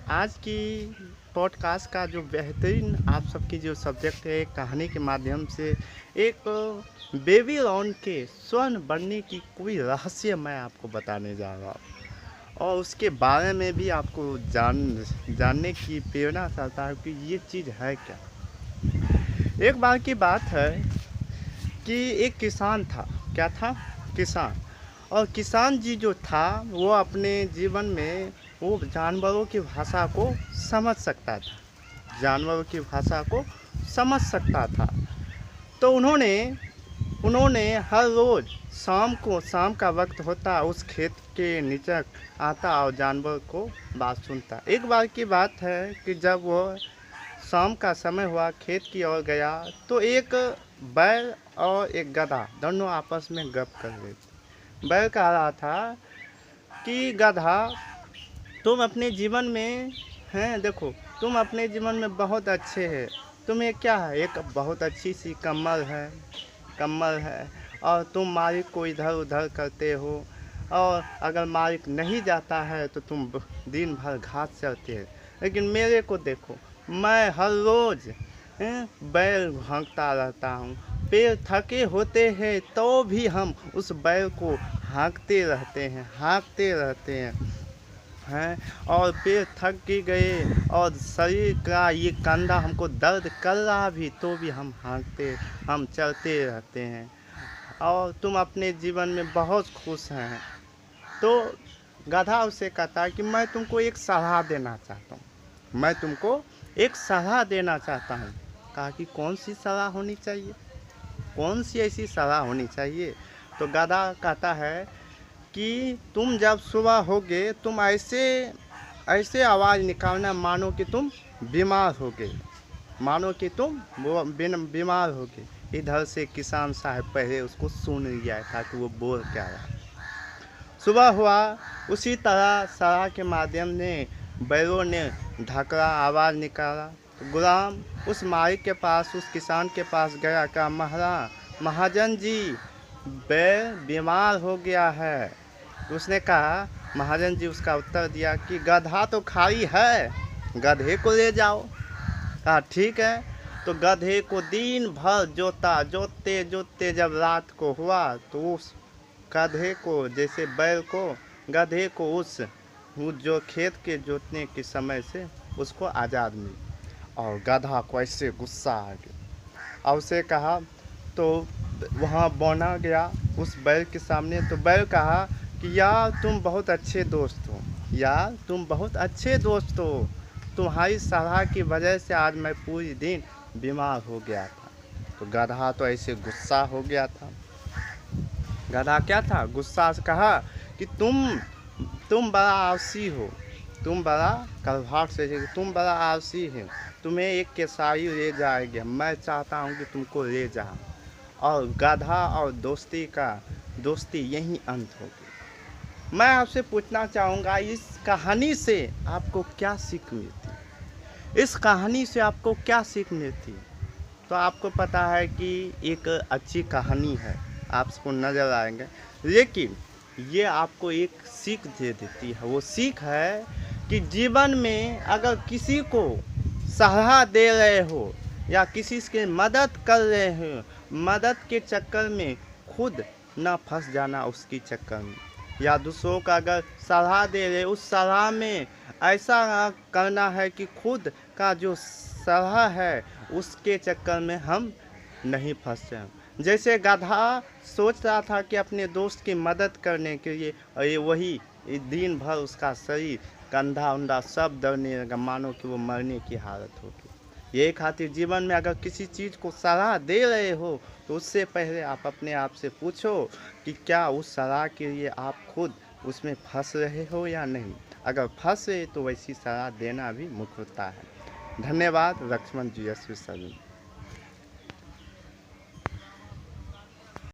आज की पॉडकास्ट का जो बेहतरीन आप सबकी जो सब्जेक्ट है कहानी के माध्यम से एक बेबीलोन के स्वर्ण बनने की कोई रहस्य मैं आपको बताने जा रहा हूँ और उसके बारे में भी आपको जानने की प्रेरणा चाहता है कि ये चीज़ है क्या। एक बार की बात है कि एक किसान था। क्या था? किसान। और किसान जी जो था वो अपने जीवन में वो जानवरों की भाषा को समझ सकता था, जानवरों की भाषा को समझ सकता था। तो उन्होंने उन्होंने हर रोज़ शाम का वक्त होता उस खेत के नीचे आता और जानवर को बात सुनता। एक बार की बात है कि जब वो शाम का समय हुआ, खेत की ओर गया तो एक बैल और एक गधा दोनों आपस में गप कर रहे थे। बैल कह रहा था कि गधा, तुम अपने जीवन में हैं, देखो तुम अपने जीवन में बहुत अच्छे हैं। तुम्हें क्या है? एक बहुत अच्छी सी कमर है और तुम मालिक को इधर उधर करते हो और अगर मालिक नहीं जाता है तो तुम दिन भर घास चरते हो। लेकिन मेरे को देखो, मैं हर रोज़ बैल हाँकता रहता हूँ। पेड़ थके होते हैं तो भी हम उस बैल को हाँकते रहते हैं और पैर थक ही गए और शरीर का ये कंधा हमको दर्द कर रहा भी तो भी हम चलते रहते हैं और तुम अपने जीवन में बहुत खुश हैं। तो गधा उसे कहता है कि मैं तुमको एक सलाह देना चाहता हूँ, मैं तुमको एक सलाह देना चाहता हूँ। कहा कि कौन सी सलाह होनी चाहिए, कौन सी ऐसी सलाह होनी चाहिए? तो गधा कहता है कि तुम जब सुबह होगे तुम ऐसे ऐसे आवाज़ निकालना मानो कि तुम बीमार होगे, मानो कि तुम बीमार होगे। इधर से किसान साहब पहले उसको सुन लिया था कि वो बोल क्या रहा है। सुबह हुआ, उसी तरह सलाह के माध्यम ने बैलों ने धकरा आवाज़ निकाला। तो गुलाम उस मालिक के पास, उस किसान के पास गया। कहा, महाजन जी, बैल बीमार हो गया है। तो उसने कहा, महाजन जी उसका उत्तर दिया कि गधा तो खाली है, गधे को ले जाओ। कहा ठीक है। तो गधे को दिन भर जोतते जब रात को हुआ तो उस गधे को, जैसे बैल को, गधे को उस जो खेत के जोतने के समय से उसको आज़ाद मिली और गधा को ऐसे गुस्सा आ गया और उसे कहा, तो वहाँ बोना गया उस बैल के सामने। तो बैल कहा कि यार तुम बहुत अच्छे दोस्त हो, यार तुम बहुत अच्छे दोस्त हो, तुम्हारी सलाह की वजह से आज मैं पूरी दिन बीमार हो गया था। तो गधा तो ऐसे गुस्सा हो गया था। गधा क्या था? गुस्सा से कहा कि तुम बड़ा आलसी हो, तुम बड़ा कलभाट से, तुम बड़ा आलसी हो, तुम्हें एक केसारी ले जाएगा, मैं चाहता हूँ कि तुमको ले जाऊँ। और गधा और दोस्ती यहीं अंत होगी। मैं आपसे पूछना चाहूँगा, इस कहानी से आपको क्या सीख मिलती? इस कहानी से आपको क्या सीख मिलती? तो आपको पता है कि एक अच्छी कहानी है, आपको नज़र आएंगे, लेकिन ये आपको एक सीख दे देती है। वो सीख है कि जीवन में अगर किसी को सलाह दे रहे हो या किसी की मदद कर रहे हो, मदद के चक्कर में खुद ना फंस जाना उसकी चक्कर में, या दूसरों का अगर सलाह दे रहे उस सलाह में ऐसा करना है कि खुद का जो सलाह है उसके चक्कर में हम नहीं फंस जाएं। जैसे गधा सोच रहा था कि अपने दोस्त की मदद करने के लिए, और ये वही दिन भर उसका शरीर कंधा उंधा सब दर्दने लगा, मानो कि वो मरने की हालत होगी। यही खातिर जीवन में अगर किसी चीज़ को सलाह दे रहे हो तो उससे पहले आप अपने आप से पूछो कि क्या उस सलाह के लिए आप खुद उसमें फंस रहे हो या नहीं। अगर फंसे तो वैसी सलाह देना भी मूर्खता है। धन्यवाद। लक्ष्मण जी, एस.वी.